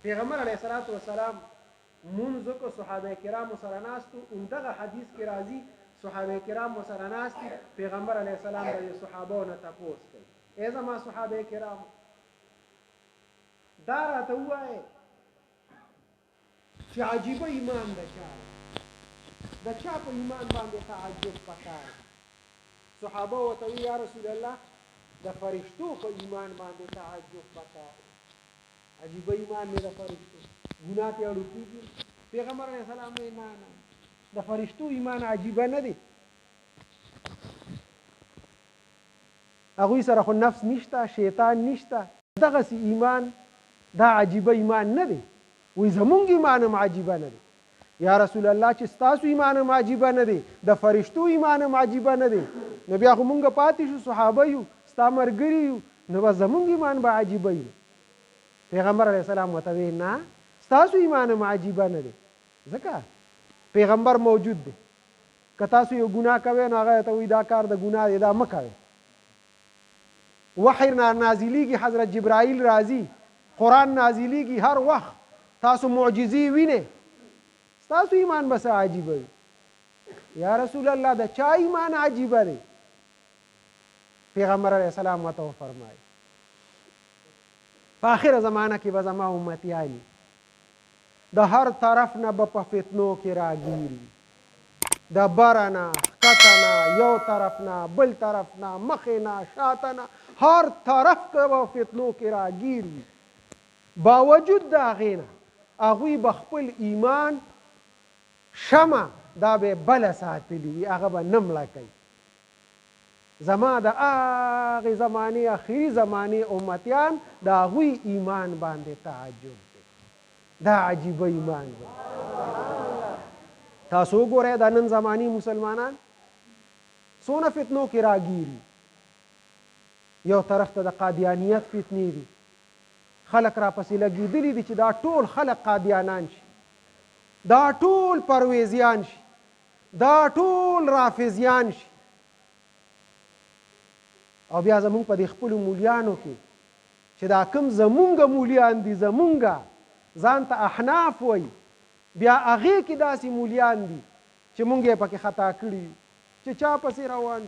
پیغمبر علیه الصلاۃ والسلام منځ کو صحابه کرام سره ناستو دغه حدیث کې راځي صحابه کرام سره ناستي پیغمبر علیه السلام د صحابو نه تاسو کوي ای زما صحابه کرام دا راته وایي چې عجیب ایمان د چا په ایمان باندې تعجب پکار صحابه وته یا رسول الله د فرشتو په ایمان باندې تعجب پکار عجیب ایمان نه د فرشتو ګناه ته اړو کیږي پیغمبر علیه السلام نه د فرشتو ایمان عجیب نه دی هغه سره خو نفس نشته شیطان نشته دغه سي ایمان دا عجیب ایمان نه دی وې زمونږ ایمان هم عجیب نه دی یا رسول الله چې تاسو ایمان هم عجیب نه دی د فرشتو ایمان هم عجیب نه دی نو بیا خو مونږ پاتې شو صحابه یو ستا مرګري یو نو به زمونږ ایمان به عجیب وي پیغمبر علیه السلام ورته ویل نه ستاسو ایمان هم عجیب نه دی ځکه پیغمبر موجود دی که تاسو یو ګناه کوئ نو هغه ته وایي دا کار د ګناه دی دا مه کوئ وحی نازلیږي حضرت جبرائیل راځي قرآن نازلیږي هر وخت تاسو معجزې وینئ ستاسو ایمان به څه عجیبه وي یا رسول الله د چا ایمان عجیبه دی پیغمبر علیه السلام ورته وفرمایي په آخره زمانه کې به زما امتیاني د هر طرف نه به په فتنو کې راګیري د بره نه ښکته نه یو طرف نه بل طرف نه مخې نه شاته نه هر طرف که به فتنو کې راګیري باوجود د هغې نه هغوی به خپل ایمان شمع دا به بله ساتلی وي هغه به نه مړه کوي زما د هغې زمانې اخري زمانې امتیان د هغوی ایمان باندې تعجب دی دا عجیبه ایمان دی تاسو وګورئ د نن زمانې مسلمانان څونه فتنو کې راګیري یو طرف ته د قادیانیت فتنې دي خلک را پسې لګېدلي دي چې دا ټول خلک قادیانان شي دا ټول پرویزیان شي دا ټول رافضیان شي او بیا زمونږ په دې خپلو مولیانو کې چې دا کوم زمونږ مولیان دي زمونږ ځان ته احناف وایي بیا هغې کې داسې مولیان دي چې مونږ یې پکې خطا کړي چې چا پسې روان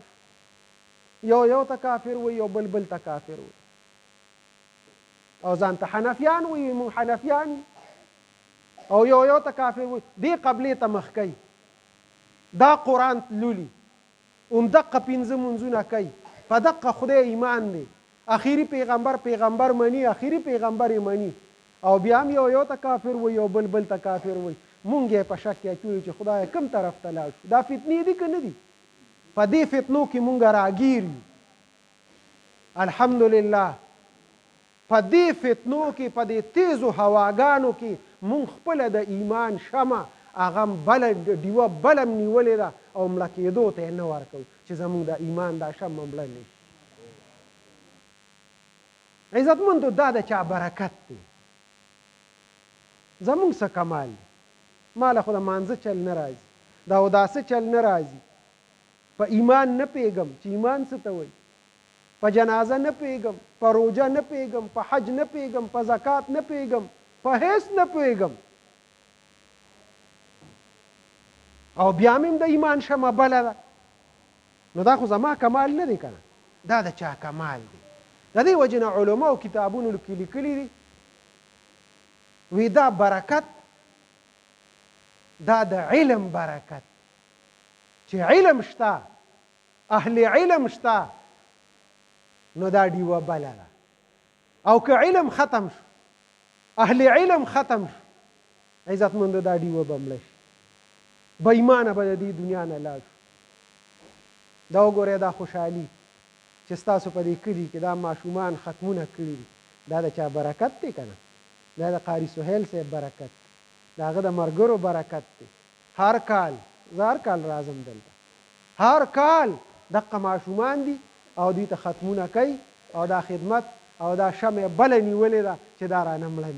یو ته کافر وایي یو بل ته کافر وایي او ځان ته حنفیان وایي مونږ حنفیان او یو ته کافر وایي دې قبلې ته مخ کوي دا قرآن لولي همدقه پنځه منځونه کوي په دقه خدای ایمان دی اخیری پیغمبر مني اخیری پیغمبر یې مني او بیا هم یو ته کافر وایي او بل ته کافر وایي مونږ یې په شک کې اچولو چې خدای کوم طرف ته لاړ شو دا فتنې دي که نه دي په دې فتنو کې مونږ راګیر یو الحمدلله په دې فتنو کې په دې تیزو هواګانو کې مونږ خپله د ایمان شمع هغه بله ډیوه بله م نیولې ده او مړه کېدو ته یې نه ورکوو چې زمونږ د ایمان دا شمع مړه نه شي عزتمندو دا د چا برکت دی زمونږ څه کمال دی ماله خو د مانځه چل نه راځي د اوداسه چل نه راځي په ایمان نه پوهېږم چې ایمان څه ته وایي په جنازه نه پوهېږم په روژه نه پوهېږم په حج نه پوهېږم په زکات نه پوهېږم په هیڅ نه پوهېږم او بیا مې د ایمان شمه بله ده نو دا خو زما کمال نه دی که نه دا د چا کمال دی د دې وجې نه علماو کتابونو کې لیکلي دي وی دا برکت دا د علم برکت چې علم شته اهل علم شته نو دا ډیوه بله ده او که علم ختم شو اهل علم ختم شو عزتمندو دا ډیوه به مړه شي به ایمانه به د دې دنیا نه لاړ شو دا وګورئ دا خوشحالي چې ستاسو په دې کلي کې دا ماشومان ختمونه کړي دي دا د چا برکت دی که نه دا د قاري سهیل صاحب برکت د هغه د ملګرو برکت دی هر کال زه هر کال راځم دلته هر کال دقه ماشومان دي او دوی ته ختمونه کوي او دا خدمت او دا شمع بله نیولې ده چې دا رانه مړه